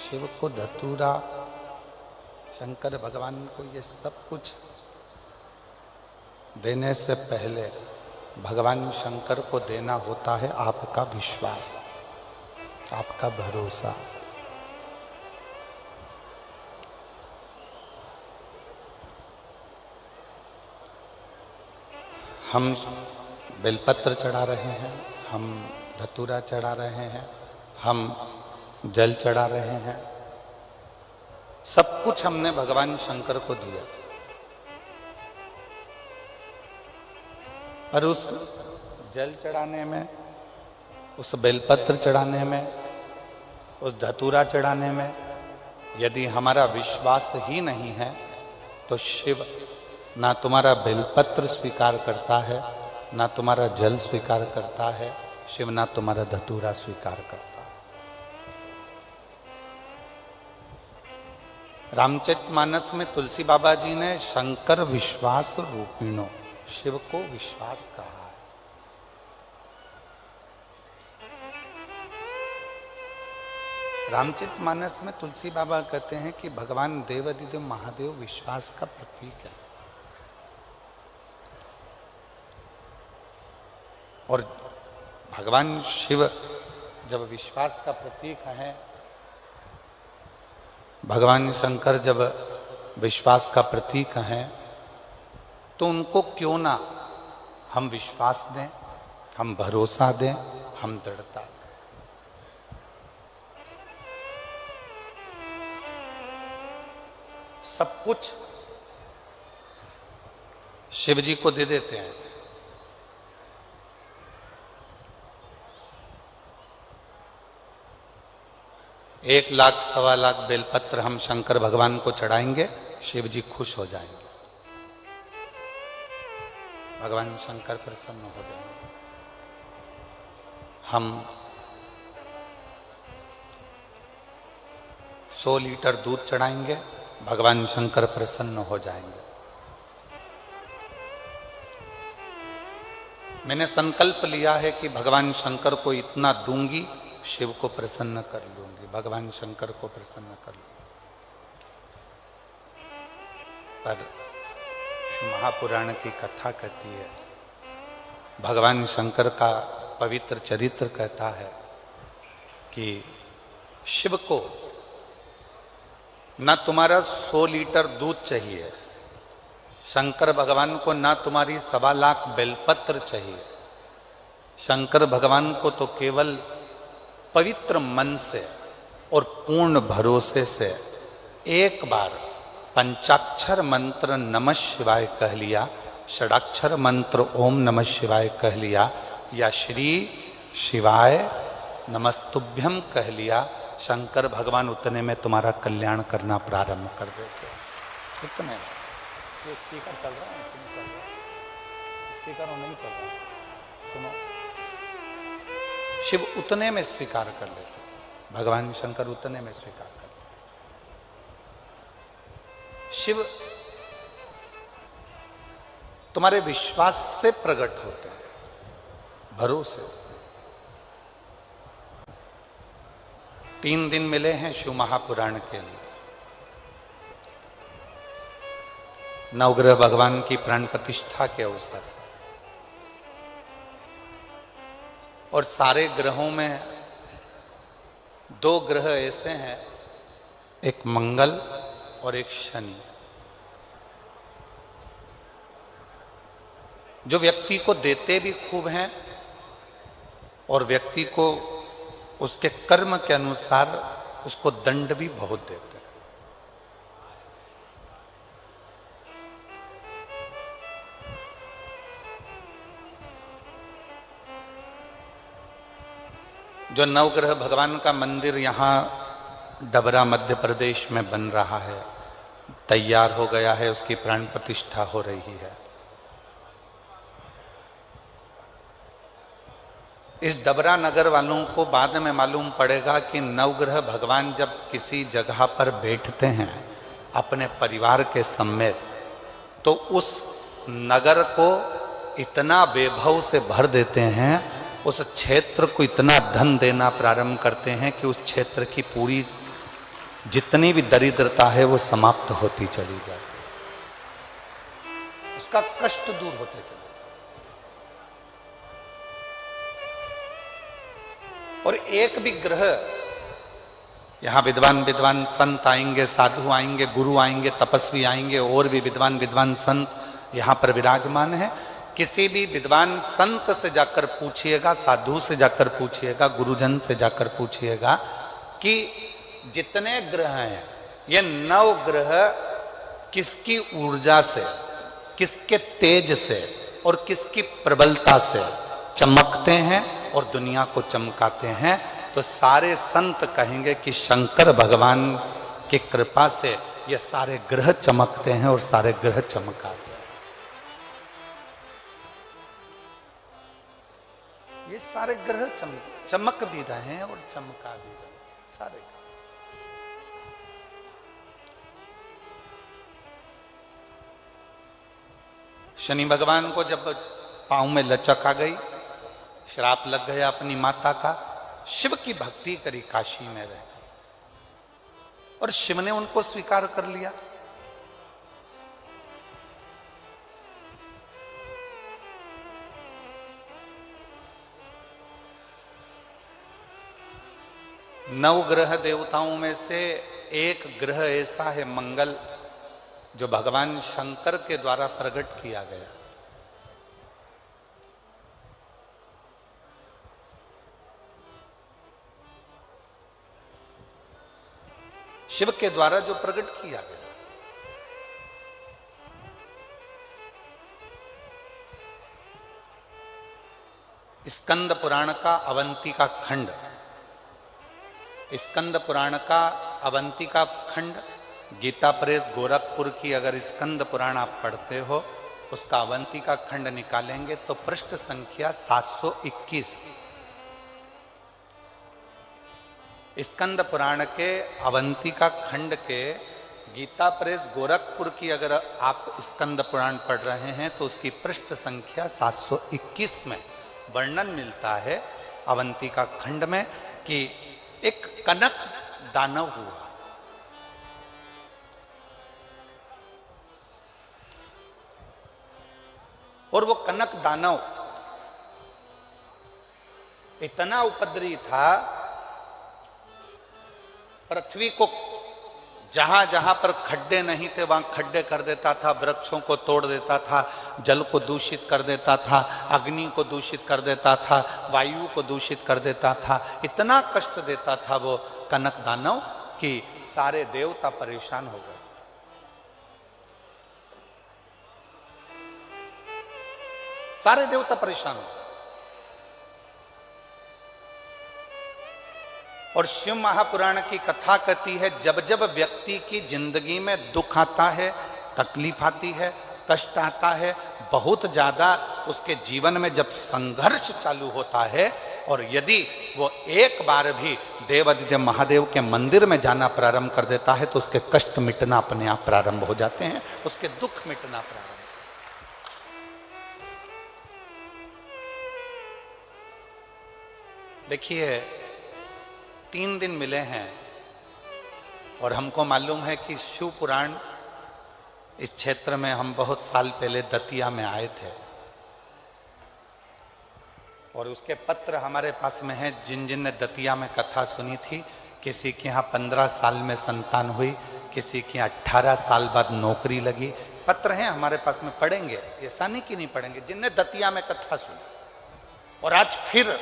शिव को धतूरा, शंकर भगवान को ये सब कुछ देने से पहले भगवान शंकर को देना होता है आपका विश्वास, आपका भरोसा। हम बेलपत्र चढ़ा रहे हैं, हम धतूरा चढ़ा रहे हैं, हम जल चढ़ा रहे हैं, सब कुछ हमने भगवान शंकर को दिया। पर उस जल चढ़ाने में, उस बेलपत्र चढ़ाने में, उस धतूरा चढ़ाने में यदि हमारा विश्वास ही नहीं है तो शिव ना तुम्हारा बेलपत्र स्वीकार करता है, ना तुम्हारा जल स्वीकार करता है, शिव ना तुम्हारा धतूरा स्वीकार करता है। रामचरितमानस में तुलसी बाबा जी ने शंकर विश्वास रूपिणो, शिव को विश्वास कहा है। रामचरितमानस में तुलसी बाबा कहते हैं कि भगवान देवाधिदेव महादेव विश्वास का प्रतीक है। और भगवान शिव जब विश्वास का प्रतीक है, भगवान शंकर जब विश्वास का प्रतीक हैं, तो उनको क्यों ना हम विश्वास दें, हम भरोसा दें, हम दृढ़ता दें। सब कुछ शिव जी को दे देते हैं। 1 लाख 1.25 लाख बेलपत्र हम शंकर भगवान को चढ़ाएंगे, शिव जी खुश हो जाएंगे, भगवान शंकर प्रसन्न हो जाएंगे। हम 100 लीटर दूध चढ़ाएंगे, भगवान शंकर प्रसन्न हो जाएंगे। मैंने संकल्प लिया है कि भगवान शंकर को इतना दूंगी, शिव को प्रसन्न कर लूंगी, भगवान शंकर को प्रसन्न कर लूंगी। पर महापुराण की कथा कहती है, भगवान शंकर का पवित्र चरित्र कहता है कि शिव को ना तुम्हारा 100 लीटर दूध चाहिए, शंकर भगवान को ना तुम्हारी 1.25 लाख बेलपत्र चाहिए, शंकर भगवान को तो केवल पवित्र मन से और पूर्ण भरोसे से एक बार पंचाक्षर मंत्र नमः शिवाय कह लिया, षडाक्षर मंत्र ओम नमः शिवाय कह लिया, या श्री शिवाय नमस्तुभ्यम कह लिया, शंकर भगवान उतने में तुम्हारा कल्याण करना प्रारंभ कर देते हैं। उतने में ये स्पीकर चल रहा है, स्पीकर नहीं चल रहा, सुनो। शिव उतने में स्वीकार कर लेते, भगवान शंकर उतने में स्वीकार कर लेते। शिव तुम्हारे विश्वास से प्रकट होते हैं, भरोसे से। 3 दिन मिले हैं शिव महापुराण के लिए। नवग्रह भगवान की प्राण प्रतिष्ठा के अवसर, और सारे ग्रहों में 2 ग्रह ऐसे हैं, एक मंगल और एक शनि, जो व्यक्ति को देते भी खूब हैं और व्यक्ति को उसके कर्म के अनुसार उसको दंड भी बहुत देते हैं। जो नवग्रह भगवान का मंदिर यहाँ डबरा मध्य प्रदेश में बन रहा है, तैयार हो गया है, उसकी प्राण प्रतिष्ठा हो रही है। इस डबरा नगर वालों को बाद में मालूम पड़ेगा कि नवग्रह भगवान जब किसी जगह पर बैठते हैं अपने परिवार के समेत, तो उस नगर को इतना वैभव से भर देते हैं, उस क्षेत्र को इतना धन देना प्रारंभ करते हैं कि उस क्षेत्र की पूरी जितनी भी दरिद्रता है वो समाप्त होती चली जाए, उसका कष्ट दूर होते चले। और एक भी ग्रह, यहां विद्वान विद्वान संत आएंगे, साधु आएंगे, गुरु आएंगे, तपस्वी आएंगे, और भी विद्वान विद्वान संत यहां पर विराजमान है। किसी भी विद्वान संत से जाकर पूछिएगा, साधु से जाकर पूछिएगा, गुरुजन से जाकर पूछिएगा कि जितने ग्रह हैं, ये 9 ग्रह किसकी ऊर्जा से, किसके तेज से और किसकी प्रबलता से चमकते हैं और दुनिया को चमकाते हैं, तो सारे संत कहेंगे कि शंकर भगवान की कृपा से ये सारे ग्रह चमकते हैं और सारे ग्रह चमकाते हैं। ये सारे ग्रह चमक भी रहे हैं और चमका भी रहे हैं सारे। शनि भगवान को जब पांव में लचक आ गई, श्राप लग गया अपनी माता का, शिव की भक्ति करी, काशी में रह गई और शिव ने उनको स्वीकार कर लिया। नौ ग्रह देवताओं में से एक ग्रह ऐसा है मंगल, जो भगवान शंकर के द्वारा प्रकट किया गया। शिव के द्वारा जो प्रकट किया गया। स्कंद पुराण का अवंतिका खंड, स्कंद पुराण का अवंतिका खंड, गीता प्रेस गोरखपुर की अगर स्कंद पुराण आप पढ़ते हो, उसका अवंतिका खंड निकालेंगे तो पृष्ठ संख्या 721। स्कंद पुराण के अवंतिका खंड के गीता प्रेस गोरखपुर की अगर आप स्कंद पुराण पढ़ रहे हैं तो उसकी पृष्ठ संख्या 721 में वर्णन मिलता है अवंतिका खंड में कि एक कनक दानव हुआ। और वो कनक दानव इतना उपद्रवी था, पृथ्वी को जहां जहां पर खड्डे नहीं थे वहां खड्डे कर देता था, वृक्षों को तोड़ देता था, जल को दूषित कर देता था, अग्नि को दूषित कर देता था, वायु को दूषित कर देता था। इतना कष्ट देता था वो कनक दानव कि सारे देवता परेशान हो गए। सारे देवता परेशान हो गए। और शिव महापुराण की कथा कहती है, जब जब व्यक्ति की जिंदगी में दुख आता है, तकलीफ आती है, कष्ट आता है, बहुत ज्यादा उसके जीवन में जब संघर्ष चालू होता है, और यदि वो एक बार भी देवादिदेव महादेव के मंदिर में जाना प्रारंभ कर देता है तो उसके कष्ट मिटना अपने आप प्रारंभ हो जाते हैं, उसके दुख मिटना प्रारंभ। देखिए 3 दिन मिले हैं और हमको मालूम है कि शिव पुराण इस क्षेत्र में हम बहुत साल पहले दतिया में आए थे और उसके पत्र हमारे पास में हैं। जिन जिन ने दतिया में कथा सुनी थी, किसी के यहाँ 15 साल में संतान हुई, किसी के यहाँ 18 साल बाद नौकरी लगी, पत्र हैं हमारे पास में, पढ़ेंगे, ऐसा नहीं कि नहीं पढ़ेंगे। जिनने दतिया में कथा सुनी और आज फिर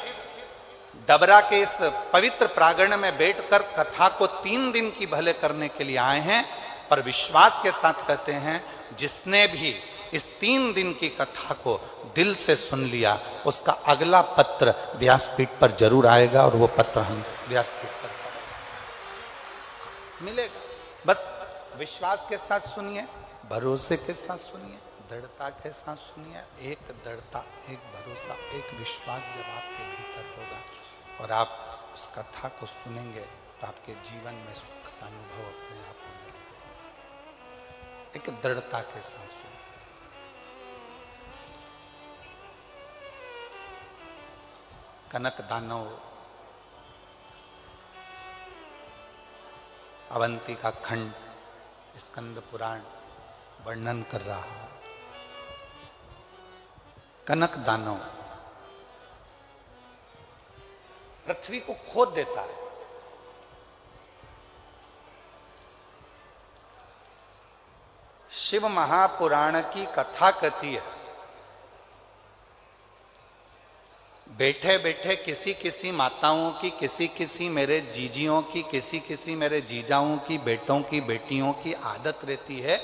डबरा के इस पवित्र प्रांगण में बैठकर कथा को 3 दिन की भले करने के लिए आए हैं, पर विश्वास के साथ कहते हैं जिसने भी इस 3 दिन की कथा को दिल से सुन लिया, उसका अगला पत्र व्यासपीठ पर जरूर आएगा और वो पत्र हम व्यासपीठ पर मिलेगा। बस विश्वास के साथ सुनिए, भरोसे के साथ सुनिए, दृढ़ता के साथ सुनिए। एक दृढ़ता, एक भरोसा, एक विश्वास जब आपके भीतर होगा और आप उस कथा को सुनेंगे तो आपके जीवन में सुख का अनुभव अपने आप होने लगेगा। एक दृढ़ता के साथ सुनिए। कनक दानव अवंती का खंड स्कंद पुराण वर्णन कर रहा है। कनक दानव पृथ्वी को खोद देता है। शिव महापुराण की कथा कहती है, बैठे बैठे किसी किसी माताओं की, किसी किसी मेरे जीजियों की, किसी किसी मेरे जीजाओं की, बेटों की, बेटियों की आदत रहती है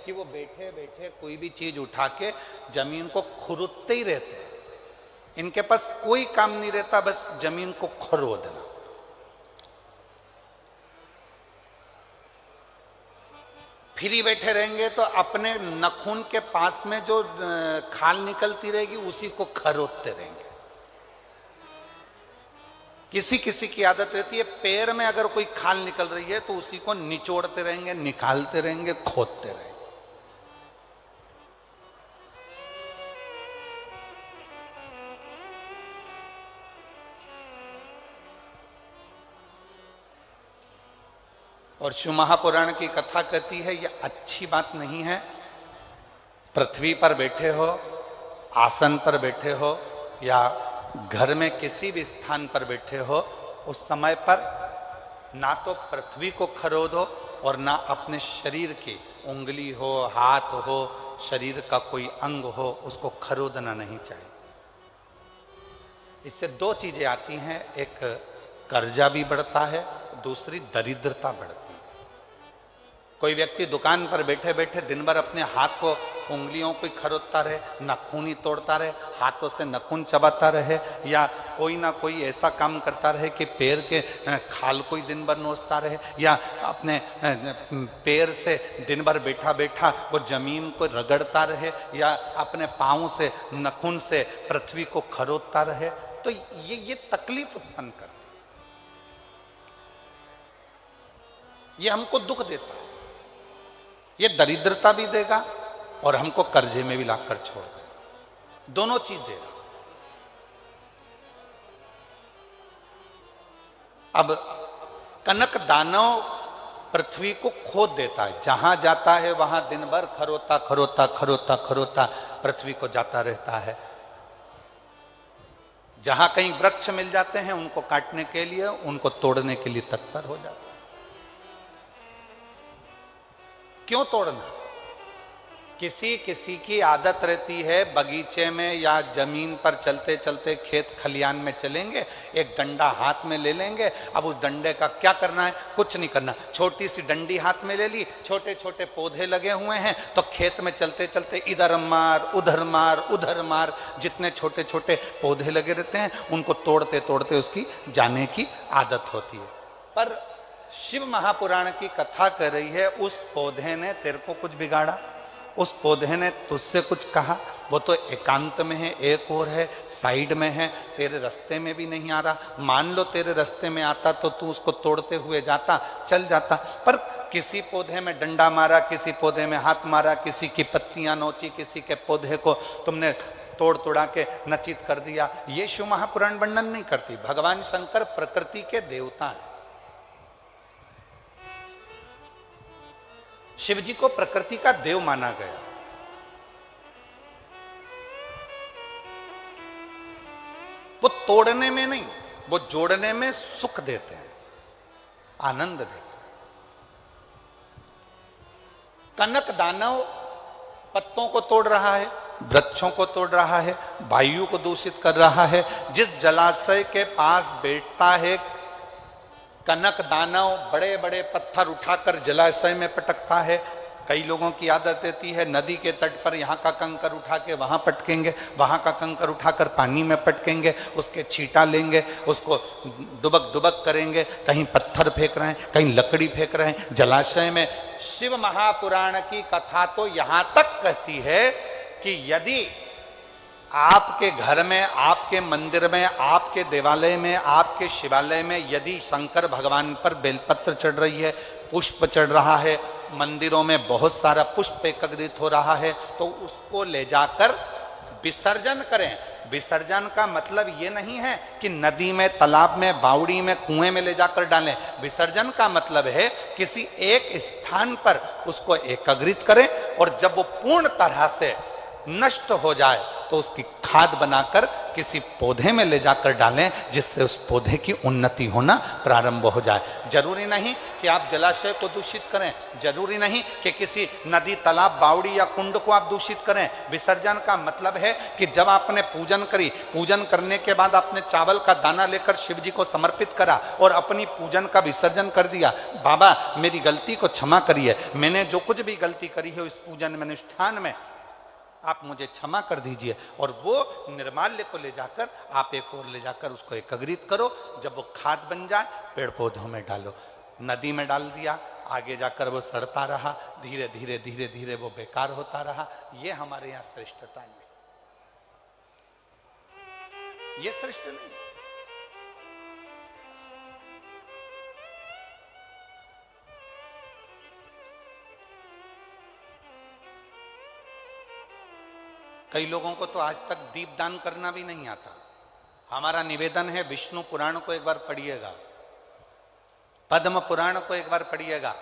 कि वो बैठे बैठे कोई भी चीज उठा के जमीन को खुरदते ही रहते हैं। इनके पास कोई काम नहीं रहता, बस जमीन को खुरदना। फ्री बैठे रहेंगे तो अपने नखून के पास में जो खाल निकलती रहेगी उसी को खरोदते रहेंगे। किसी किसी की आदत रहती है, पैर में अगर कोई खाल निकल रही है तो उसी को निचोड़ते रहेंगे, निकालते रहेंगे, खोदते रहेंगे। और शिव महापुराण की कथा कहती है यह अच्छी बात नहीं है। पृथ्वी पर बैठे हो, आसन पर बैठे हो या घर में किसी भी स्थान पर बैठे हो, उस समय पर ना तो पृथ्वी को खरोदो और ना अपने शरीर की उंगली हो, हाथ हो, शरीर का कोई अंग हो, उसको खरोदना नहीं चाहिए। इससे दो चीजें आती हैं, एक कर्जा भी बढ़ता है, दूसरी दरिद्रता बढ़ती है। कोई व्यक्ति दुकान पर बैठे बैठे दिन भर अपने हाथ को, उंगलियों को खरोदता रहे, नाखून ही तोड़ता रहे, हाथों से नाखून चबाता रहे, या कोई ना कोई ऐसा काम करता रहे कि पैर के खाल को ही दिन भर नोचता रहे, या अपने पैर से दिन भर बैठा बैठा वो जमीन को रगड़ता रहे, या अपने पाँव से, नाखून से पृथ्वी को खरोदता रहे, तो ये तकलीफ उत्पन्न करता है, ये हमको दुख देता है, ये दरिद्रता भी देगा और हमको कर्जे में भी लाकर छोड़ देगा। दोनों चीज देगा। अब कनक दानव पृथ्वी को खोद देता है, जहां जाता है वहां दिन भर खरोता खरोता खरोता खरोता पृथ्वी को जाता रहता है। जहां कहीं वृक्ष मिल जाते हैं उनको काटने के लिए, उनको तोड़ने के लिए तत्पर हो जाता है। क्यों तोड़ना? किसी किसी की आदत रहती है, बगीचे में या जमीन पर चलते चलते खेत खलियान में चलेंगे, एक डंडा हाथ में ले लेंगे। अब उस डंडे का क्या करना है? कुछ नहीं करना। छोटी सी डंडी हाथ में ले ली, छोटे छोटे पौधे लगे हुए हैं, तो खेत में चलते चलते इधर मार उधर मार उधर मार, जितने छोटे छोटे पौधे लगे रहते हैं उनको तोड़ते तोड़ते उसकी जाने की आदत होती है। पर शिव महापुराण की कथा कर रही है, उस पौधे ने तेरे को कुछ बिगाड़ा, उस पौधे ने तुझसे कुछ कहा? वो तो एकांत में है, एक और है, साइड में है, तेरे रास्ते में भी नहीं आ रहा। मान लो तेरे रास्ते में आता तो तू उसको तोड़ते हुए जाता, चल जाता, पर किसी पौधे में डंडा मारा, किसी पौधे में हाथ मारा, किसी की पत्तियां नोची, किसी के पौधे को तुमने तोड़ तोड़ा के नचित कर दिया। ये शिव महापुराण वर्णन नहीं करती। भगवान शंकर प्रकृति के देवता हैं। शिव जी को प्रकृति का देव माना गया। वो तोड़ने में नहीं, वो जोड़ने में सुख देते हैं, आनंद देते हैं। कनक दानव पत्तों को तोड़ रहा है, वृक्षों को तोड़ रहा है, वायु को दूषित कर रहा है। जिस जलाशय के पास बैठता है कनक दानव, बड़े बड़े पत्थर उठाकर जलाशय में पटकता है। कई लोगों की आदत रहती है नदी के तट पर यहाँ का कंकर उठा के वहां पटकेंगे, वहां का कंकर उठाकर पानी में पटकेंगे, उसके छींटा लेंगे, उसको डुबक डुबक करेंगे। कहीं पत्थर फेंक रहे हैं, कहीं लकड़ी फेंक रहे हैं जलाशय में। शिव महापुराण की कथा तो यहां तक कहती है कि यदि आपके घर में, आपके मंदिर में, आपके देवालय में, आपके शिवालय में यदि शंकर भगवान पर बेलपत्र चढ़ रही है, पुष्प चढ़ रहा है, मंदिरों में बहुत सारा पुष्प एकत्रित हो रहा है, तो उसको ले जाकर विसर्जन करें। विसर्जन का मतलब ये नहीं है कि नदी में, तालाब में, बावड़ी में, कुएं में ले जाकर डालें। विसर्जन का मतलब है किसी एक स्थान पर उसको एकत्रित करें और जब वो पूर्ण तरह से नष्ट हो जाए तो उसकी खाद बनाकर किसी पौधे में ले जाकर डालें, जिससे उस पौधे की उन्नति होना प्रारंभ हो जाए। जरूरी नहीं कि आप जलाशय को दूषित करें, जरूरी नहीं कि किसी नदी, तालाब, बावड़ी या कुंड को आप दूषित करें। विसर्जन का मतलब है कि जब आपने पूजन करी, पूजन करने के बाद आपने चावल का दाना लेकर शिव जी को समर्पित करा और अपनी पूजन का विसर्जन कर दिया, बाबा मेरी गलती को क्षमा करिए, मैंने जो कुछ भी गलती करी है इस पूजन में, अनुष्ठान में, आप मुझे क्षमा कर दीजिए। और वो निर्माल्य को ले जाकर आप एक और ले जाकर उसको एकत्रित करो। जब वो खाद बन जाए पेड़ पौधों में डालो। नदी में डाल दिया, आगे जाकर वो सड़ता रहा, धीरे धीरे धीरे धीरे वो बेकार होता रहा। ये हमारे यहाँ श्रेष्ठता नहीं, ये श्रेष्ठ नहीं। कई लोगों को तो आज तक दीपदान करना भी नहीं आता। हमारा निवेदन है विष्णु पुराण को एक बार पढ़िएगा, पद्म पुराण को एक बार पढ़िएगा,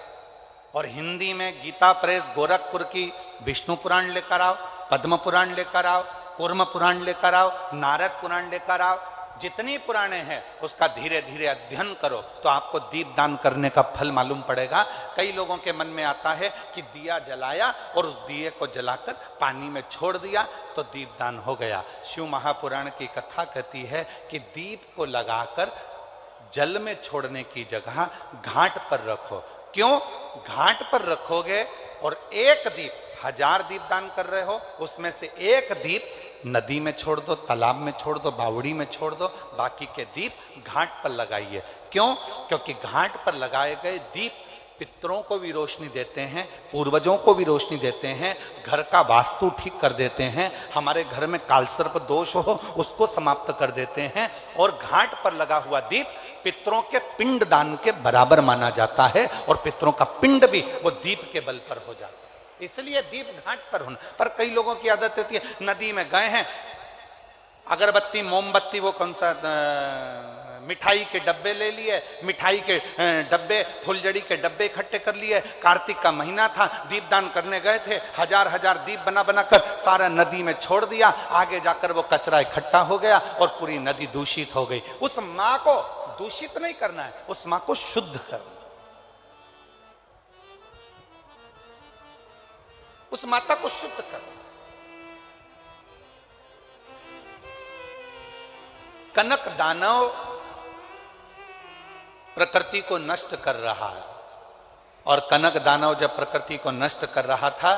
और हिंदी में गीता प्रेस गोरखपुर की विष्णु पुराण लेकर आओ, पद्म पुराण लेकर आओ, कूर्म पुराण लेकर आओ, नारद पुराण लेकर आओ। जितनी पुराणे हैं उसका धीरे धीरे अध्ययन करो तो आपको दीपदान करने का फल मालूम पड़ेगा। कई लोगों के मन में आता है कि दिया जलाया और उस दिए को जलाकर पानी में छोड़ दिया तो दीपदान हो गया। शिव महापुराण की कथा कहती है कि दीप को लगाकर जल में छोड़ने की जगह घाट पर रखो। क्यों? घाट पर रखोगे और एक दीप, 1000 दीप दान कर रहे हो, उसमें से एक दीप नदी में छोड़ दो, तालाब में छोड़ दो, बावड़ी में छोड़ दो, बाकी के दीप घाट पर लगाइए। क्यों? क्योंकि घाट पर लगाए गए दीप पितरों को भी रोशनी देते हैं, पूर्वजों को भी रोशनी देते हैं, घर का वास्तु ठीक कर देते हैं, हमारे घर में कालसर्प दोष हो उसको समाप्त कर देते हैं। और घाट पर लगा हुआ दीप पितरों के पिंड दान के बराबर माना जाता है और पितरों का पिंड भी वो दीप के बल पर हो जाता है। इसलिए दीप घाट पर होना। पर कई लोगों की आदत होती है, नदी में गए हैं, अगरबत्ती, मोमबत्ती, वो कौन सा मिठाई के डब्बे ले लिए, मिठाई के डब्बे, फुलझड़ी के डब्बे इकट्ठे कर लिए। कार्तिक का महीना था, दीपदान करने गए थे, 1000 दीप बना बनाकर सारा नदी में छोड़ दिया। आगे जाकर वो कचरा इकट्ठा हो गया और पूरी नदी दूषित हो गई। उस माँ को दूषित नहीं करना है, उस माँ को शुद्ध करना, उस माता को शुद्ध करना। कनक दानव प्रकृति को नष्ट कर रहा है, और कनक दानव जब प्रकृति को नष्ट कर रहा था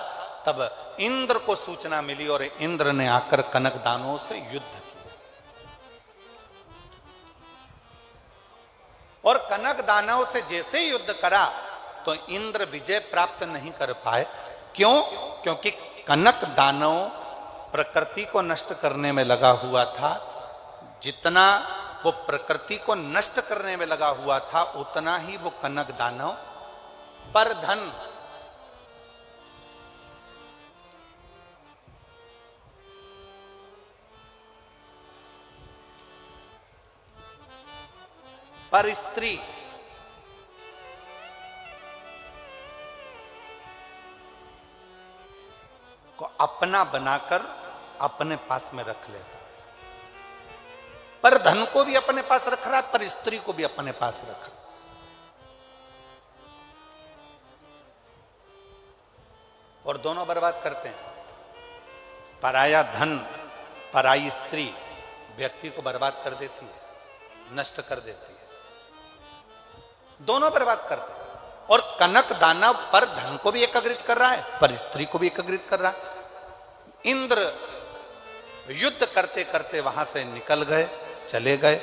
तब इंद्र को सूचना मिली और इंद्र ने आकर कनक दानवों से युद्ध किया। और कनक दानव से जैसे युद्ध करा तो इंद्र विजय प्राप्त नहीं कर पाए। क्यों? क्योंकि कनक दानव प्रकृति को नष्ट करने में लगा हुआ था। जितना वो प्रकृति को नष्ट करने में लगा हुआ था उतना ही वो कनक दानव पर धन, पर स्त्री, को अपना बनाकर अपने पास में रख लेता। पर धन को भी अपने पास रख रहा, पर स्त्री को भी अपने पास रख रहा। और दोनों बर्बाद करते हैं। पराया धन, पराई स्त्री व्यक्ति को बर्बाद कर देती है, नष्ट कर देती है, दोनों बर्बाद करते हैं। और कनक दानव पर धन को भी एकत्रित कर रहा है, पर स्त्री को भी एकत्रित कर रहा है। इंद्र युद्ध करते करते वहां से निकल गए, चले गए।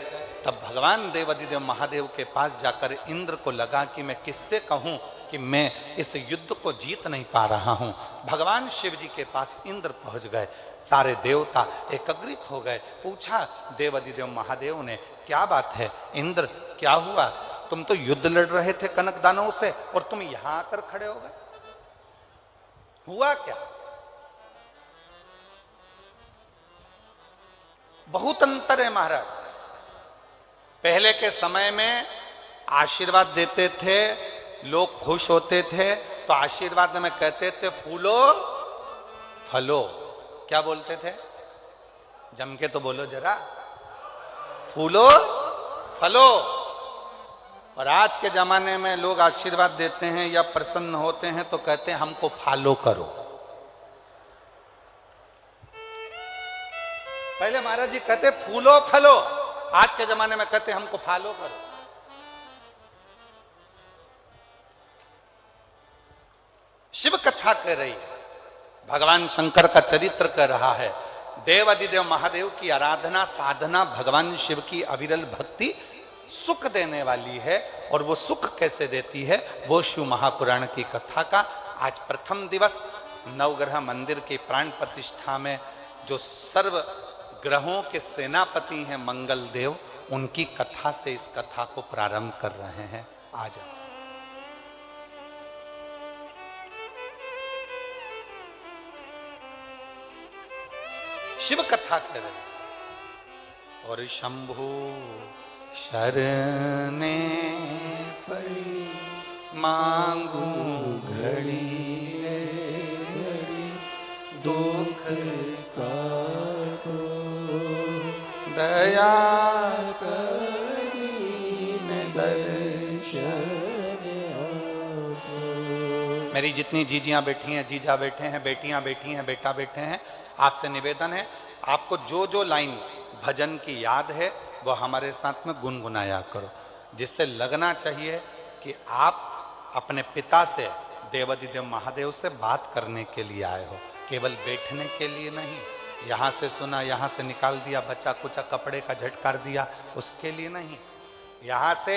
तब भगवान देवाधिदेव महादेव के पास जाकर इंद्र को लगा कि मैं किससे कहूं कि मैं इस युद्ध को जीत नहीं पा रहा हूं। भगवान शिव जी के पास इंद्र पहुंच गए, सारे देवता एकत्रित हो गए। पूछा देवाधिदेव महादेव ने, क्या बात है इंद्र, क्या हुआ? तुम तो युद्ध लड़ रहे थे कनक दानवों से और तुम यहां आकर खड़े हो गए, हुआ क्या? बहुत अंतर है महाराज। पहले के समय में आशीर्वाद देते थे, लोग खुश होते थे, तो आशीर्वाद में कहते थे फूलो फलो। क्या बोलते थे? जम के तो बोलो जरा, फूलो फलो। और आज के जमाने में लोग आशीर्वाद देते हैं या प्रसन्न होते हैं तो कहते हैं हमको फॉलो करो। पहले महाराज जी कहते फूलो फलो, आज के जमाने में कहते हमको फॉलो करो। शिव कथा कह रही है, भगवान शंकर का चरित्र कह रहा है। देवादिदेव महादेव की आराधना साधना भगवान शिव की अविरल भक्ति सुख देने वाली है। और वो सुख कैसे देती है, वो शिव महापुराण की कथा का आज प्रथम दिवस नवग्रह मंदिर की प्राण प्रतिष्ठा में जो सर्व ग्रहों के सेनापति हैं मंगल देव, उनकी कथा से इस कथा को प्रारंभ कर रहे हैं। आज शिव कथा कर रहे हैं। और शंभु शरणे पड़ी मांगू घड़ी दुख का दया मेरी जितनी जीजियां बैठी हैं, जीजा बैठे हैं, बेटियां बैठी हैं, बेटा बैठे हैं, आपसे निवेदन है आपको जो जो लाइन भजन की याद है वो हमारे साथ में गुनगुनाया करो, जिससे लगना चाहिए कि आप अपने पिता से देवादिदेव महादेव से बात करने के लिए आए हो, केवल बैठने के लिए नहीं। यहाँ से सुना, यहाँ से निकाल दिया, बच्चा कुचा कपड़े का झटकार दिया, उसके लिए नहीं। यहाँ से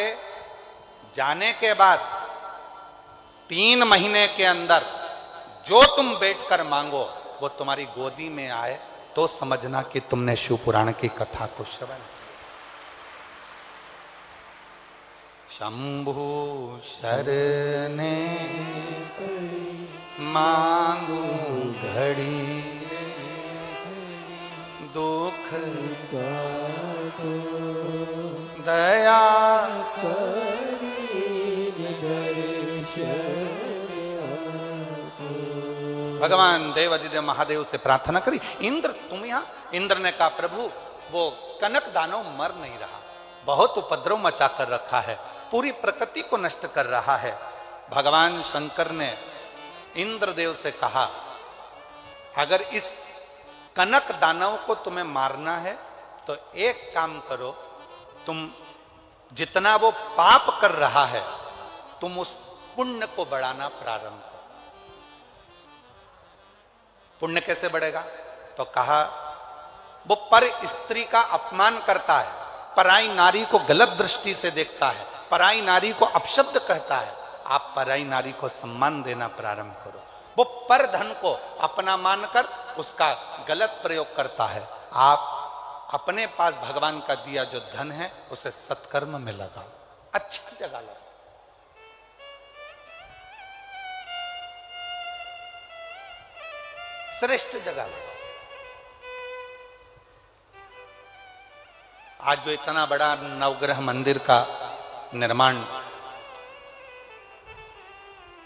जाने के बाद 3 महीने के अंदर जो तुम बैठकर मांगो वो तुम्हारी गोदी में आए तो समझना कि तुमने शिव पुराण की कथा को श्रवण किया। शंभु शरणे मांगू घड़ी दुख दया भगवान देवादिदेव महादेव से प्रार्थना करी। इंद्र तुम यहाँ? इंद्र ने कहा प्रभु वो कनक दानव मर नहीं रहा, बहुत उपद्रव मचा कर रखा है, पूरी प्रकृति को नष्ट कर रहा है। भगवान शंकर ने इंद्रदेव से कहा अगर इस कनक दानव को तुम्हें मारना है तो एक काम करो, तुम जितना वो पाप कर रहा है तुम उस पुण्य को बढ़ाना प्रारंभ करो। पुण्य कैसे बढ़ेगा? तो कहा वो पर स्त्री का अपमान करता है, पराई नारी को गलत दृष्टि से देखता है, पराई नारी को अपशब्द कहता है, आप पराई नारी को सम्मान देना प्रारंभ करो। वो पर धन को अपना मानकर उसका गलत प्रयोग करता है, आप अपने पास भगवान का दिया जो धन है उसे सत्कर्म में लगाओ, अच्छी जगह लगाओ। श्रेष्ठ जगह लगाओ। आज जो इतना बड़ा नवग्रह मंदिर का निर्माण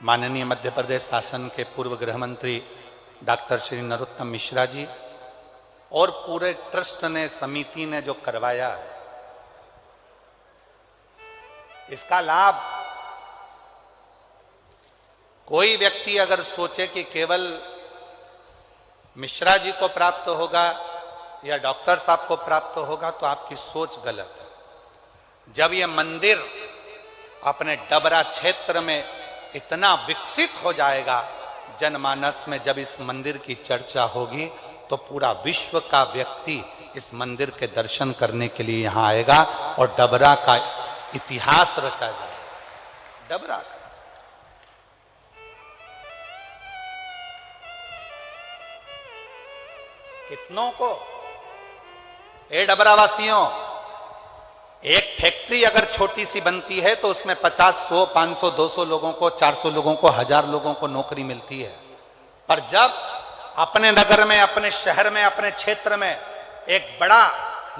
माननीय मध्य प्रदेश शासन के पूर्व गृह मंत्री डॉक्टर श्री नरोत्तम मिश्रा जी और पूरे ट्रस्ट ने, समिति ने जो करवाया है, इसका लाभ कोई व्यक्ति अगर सोचे कि केवल मिश्रा जी को प्राप्त होगा या डॉक्टर साहब को प्राप्त होगा तो आपकी सोच गलत है। जब यह मंदिर अपने डबरा क्षेत्र में इतना विकसित हो जाएगा, जनमानस में जब इस मंदिर की चर्चा होगी तो पूरा विश्व का व्यक्ति इस मंदिर के दर्शन करने के लिए यहां आएगा और डबरा का इतिहास रचा जाएगा। डबरा का कितनों को, ए डबरावासियों, एक फैक्ट्री अगर छोटी सी बनती है तो उसमें 50, 100, 500, 200 लोगों को, 400 लोगों को, 1000 लोगों को नौकरी मिलती है। पर जब अपने नगर में, अपने शहर में, अपने क्षेत्र में एक बड़ा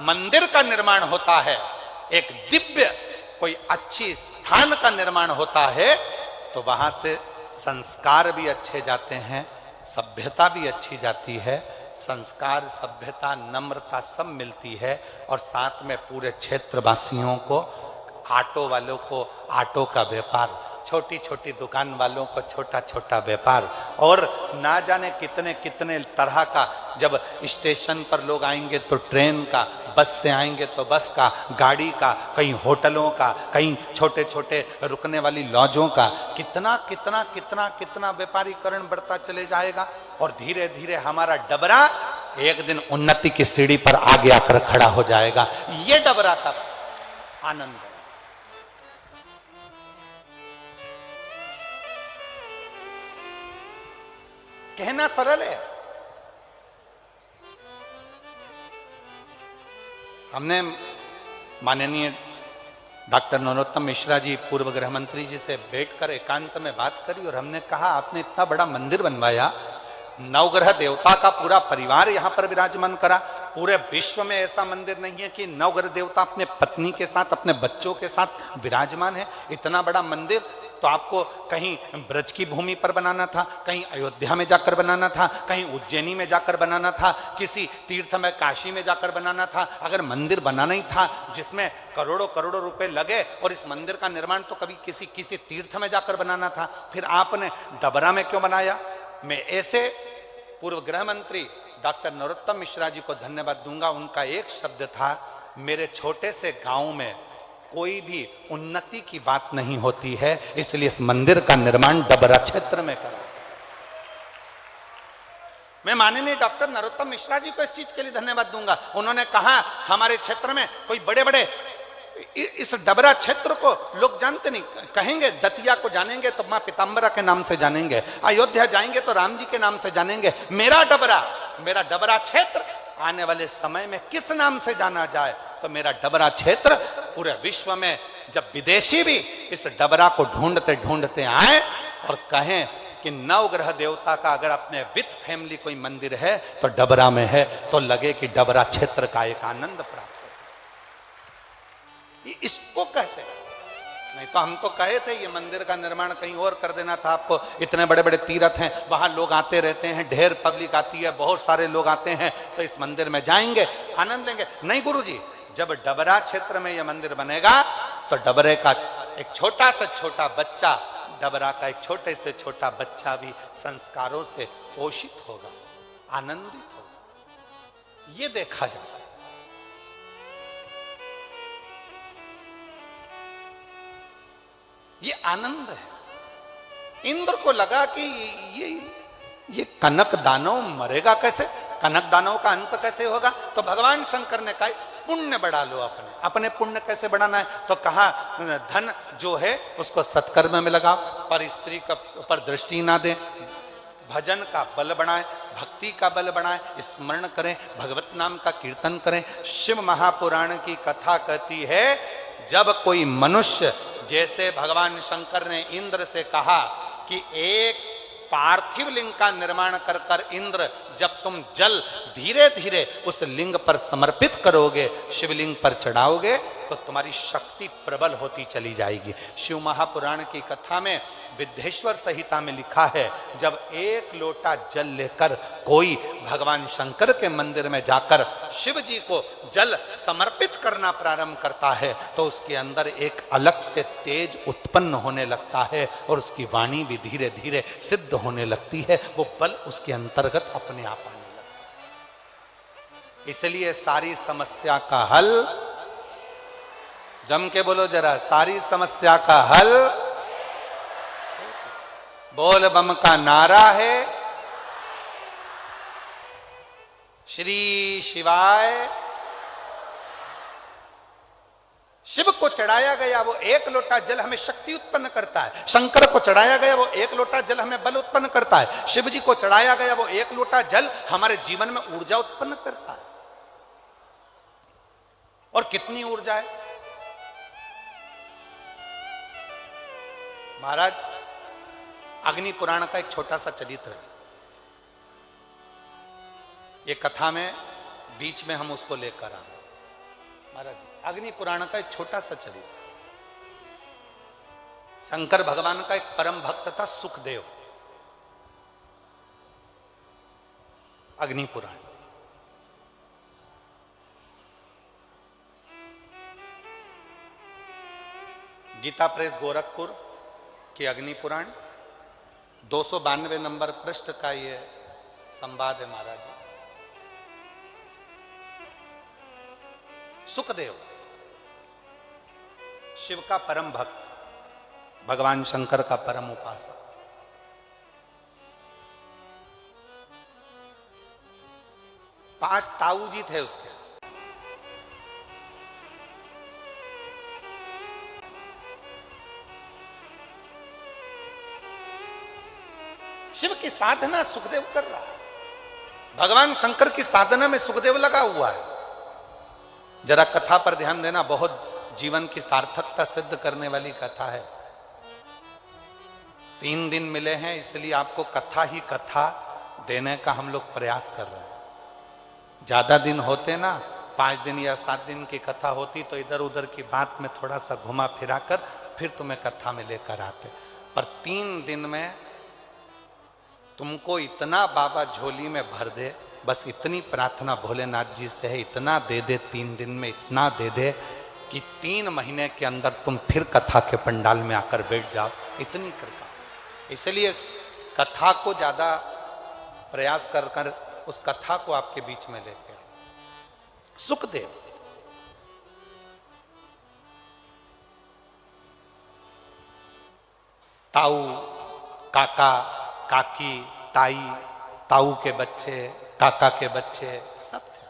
मंदिर का निर्माण होता है, एक दिव्य कोई अच्छी स्थान का निर्माण होता है, तो वहां से संस्कार भी अच्छे जाते हैं, सभ्यता भी अच्छी जाती है। संस्कार, सभ्यता, नम्रता सब मिलती है। और साथ में पूरे क्षेत्रवासियों को, ऑटो वालों को ऑटो का व्यापार, छोटी छोटी दुकान वालों को छोटा छोटा व्यापार, और ना जाने कितने कितने तरह का, जब स्टेशन पर लोग आएंगे तो ट्रेन का, बस से आएंगे तो बस का, गाड़ी का, कहीं होटलों का, कहीं छोटे छोटे रुकने वाली लॉजों का, कितना कितना कितना कितना व्यापारीकरण बढ़ता चले जाएगा। और धीरे धीरे हमारा डबरा एक दिन उन्नति की सीढ़ी पर आगे आकर खड़ा हो जाएगा। ये डबरा का आनंद है। कहना सरल है। हमने माननीय डॉक्टर नरोत्तम मिश्रा जी, पूर्व गृह मंत्री जी से बैठकर एकांत में बात करी और हमने कहा, आपने इतना बड़ा मंदिर बनवाया, नवग्रह देवता का पूरा परिवार यहां पर विराजमान करा। पूरे विश्व में ऐसा मंदिर नहीं है कि नवग्रह देवता अपने पत्नी के साथ, अपने बच्चों के साथ विराजमान है। इतना बड़ा मंदिर तो आपको कहीं ब्रज की भूमि पर बनाना था, कहीं अयोध्या में जाकर बनाना था, कहीं उज्जैनी में जाकर बनाना था, किसी तीर्थ में काशी में जाकर बनाना था। अगर मंदिर बनाना ही था जिसमें करोड़ों करोड़ों रुपए लगे, और इस मंदिर का निर्माण तो कभी किसी तीर्थ में जाकर बनाना था, फिर आपने डबरा में क्यों बनाया? मैं ऐसे पूर्व गृह मंत्री डॉक्टर नरोत्तम मिश्रा जी को धन्यवाद दूंगा। उनका एक शब्द था, मेरे छोटे से गांव में कोई भी उन्नति की बात नहीं होती है, इसलिए इस मंदिर का निर्माण डबरा क्षेत्र में करा। मैं माननीय डॉक्टर नरोत्तम मिश्रा जी को इस चीज के लिए धन्यवाद दूंगा। उन्होंने कहा, हमारे क्षेत्र में कोई बड़े बड़े, इस डबरा क्षेत्र को लोग जानते नहीं, कहेंगे दतिया को जानेंगे तो मां पीताम्बरा के नाम से जानेंगे, अयोध्या जाएंगे तो राम जी के नाम से जानेंगे। मेरा डबरा क्षेत्र आने वाले समय में किस नाम से जाना जाए? तो मेरा डबरा क्षेत्र पूरे विश्व में, जब विदेशी भी इस डबरा को ढूंढते ढूंढते आए और कहें कि नवग्रह देवता का अगर अपने विथ फैमिली कोई मंदिर है तो डबरा में है, तो लगे कि डबरा क्षेत्र का एक आनंद प्राप्त है। इसको कहते हैं। नहीं तो हम तो कहे थे ये मंदिर का निर्माण कहीं और कर देना था आपको। इतने बड़े बड़े तीर्थ हैं, वहां लोग आते रहते हैं, ढेर पब्लिक आती है, बहुत सारे लोग आते हैं, तो इस मंदिर में जाएंगे, आनंद लेंगे। नहीं गुरुजी, जब डबरा क्षेत्र में यह मंदिर बनेगा तो डबरे का एक छोटा से छोटा बच्चा, डबरा का एक छोटे से छोटा बच्चा भी संस्कारों से पोषित होगा, आनंदित होगा। ये देखा जाए। ये आनंद है। इंद्र को लगा कि ये कनक दानव मरेगा कैसे, कनक दानव का अंत कैसे होगा? तो भगवान शंकर ने कहा, पुण्य बढ़ा लो, अपने पुण्य कैसे बढ़ाना है? तो कहा, धन जो है उसको सत्कर्म में लगाओ, पर स्त्री का पर दृष्टि ना दे, भजन का बल बढ़ाएं, भक्ति का बल बढ़ाएं, स्मरण करें, भगवत नाम का कीर्तन करें। शिव महापुराण की कथा कहती है, जब कोई मनुष्य, जैसे भगवान शंकर ने इंद्र से कहा कि एक पार्थिव लिंग का निर्माण कर कर इंद्र, जब तुम जल धीरे धीरे उस लिंग पर समर्पित करोगे, शिवलिंग पर चढ़ाओगे, तो तुम्हारी शक्ति प्रबल होती चली जाएगी। शिव महापुराण की कथा में, विद्येश्वर संहिता में लिखा है, जब एक लोटा जल लेकर कोई भगवान शंकर के मंदिर में जाकर शिव जी को जल समर्पित करना प्रारंभ करता है, तो उसके अंदर एक अलग से तेज उत्पन्न होने लगता है और उसकी वाणी भी धीरे धीरे सिद्ध होने लगती है। वो बल उसके अंतर्गत अपने आप आने लगता है। इसलिए सारी समस्या का हल, जम के बोलो जरा, सारी समस्या का हल बोल बम का नारा है, श्री शिवाय। शिव को चढ़ाया गया वो एक लोटा जल हमें शक्ति उत्पन्न करता है, शंकर को चढ़ाया गया वो एक लोटा जल हमें बल उत्पन्न करता है, शिव जी को चढ़ाया गया वो एक लोटा जल हमारे जीवन में ऊर्जा उत्पन्न करता है। और कितनी ऊर्जा है महाराज। अग्नि पुराण का एक छोटा सा चरित्र है, ये कथा में बीच में हम उसको लेकर आए। महाराज अग्नि पुराण का एक छोटा सा चरित्र। शंकर भगवान का एक परम भक्त था सुखदेव। अग्नि पुराण गीता प्रेस गोरखपुर की अग्नि पुराण 292 नंबर पृष्ठ का ये संवाद है महाराज। सुखदेव शिव का परम भक्त, भगवान शंकर का परम उपासक। पांच ताऊ जी थे उसके। शिव की साधना सुखदेव कर रहा है, भगवान शंकर की साधना में सुखदेव लगा हुआ है। जरा कथा पर ध्यान देना, बहुत जीवन की सार्थकता सिद्ध करने वाली कथा है। 3 दिन मिले हैं, इसलिए आपको कथा ही कथा देने का हम लोग प्रयास कर रहे हैं। ज्यादा दिन होते ना, 5 दिन या 7 दिन की कथा होती तो इधर उधर की बात में थोड़ा सा घुमा फिरा कर फिर तुम्हें कथा में लेकर आते। पर 3 दिन में तुमको इतना बाबा झोली में भर दे, बस इतनी प्रार्थना भोलेनाथ जी से है, इतना दे दे 3 दिन में, इतना दे दे कि 3 महीने के अंदर तुम फिर कथा के पंडाल में आकर बैठ जाओ। इतनी कृपा, इसलिए कथा को ज्यादा प्रयास कर कर उस कथा को आपके बीच में लेके आए। सुखदेव ताऊ, काका, काकी, ताई, ताऊ के बच्चे, काका के बच्चे सब थे।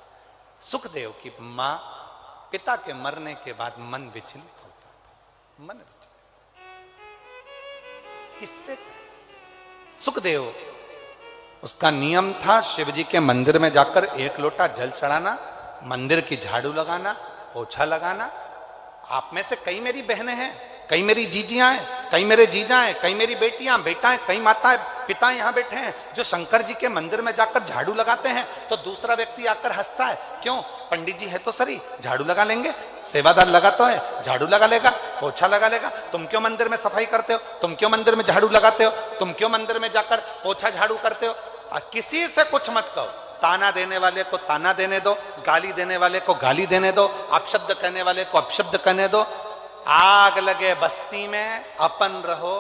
सुखदेव की मां, पिता के मरने के बाद मन विचलित होता था। मन विचलित किससे? सुखदेव, उसका नियम था शिव जी के मंदिर में जाकर 1 लोटा जल चढ़ाना, मंदिर की झाड़ू लगाना, पोछा लगाना। आप में से कई मेरी बहनें हैं, कई मेरी जीजियां हैं, कई मेरे जीजा हैं, कई मेरी बेटियां, बेटा हैं, कई माताएं, पिता यहाँ बैठे हैं जो शंकर जी के मंदिर में जाकर झाड़ू लगाते हैं तो दूसरा व्यक्ति आकर हंसता है। क्यों? पंडित जी है तो सही, झाड़ू लगा लेंगे, सेवादार लगा तो है, झाड़ू लगा लेगा, पोछा लगा लेगा। तुम क्यों मंदिर में सफाई करते हो? तुम क्यों मंदिर में झाड़ू लगाते हो? तुम क्यों मंदिर में जाकर पोछा झाड़ू करते हो? और किसी से कुछ मत कहो। ताना देने वाले को ताना देने दो, गाली देने वाले को गाली देने दो, अपशब्द कहने वाले को अपशब्द कहने दो। आग लगे बस्ती में, अपन रहो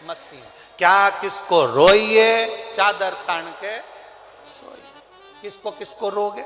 मस्ती में। क्या किसको रोइए, चादर तान के सोइए। किसको किसको रोगे?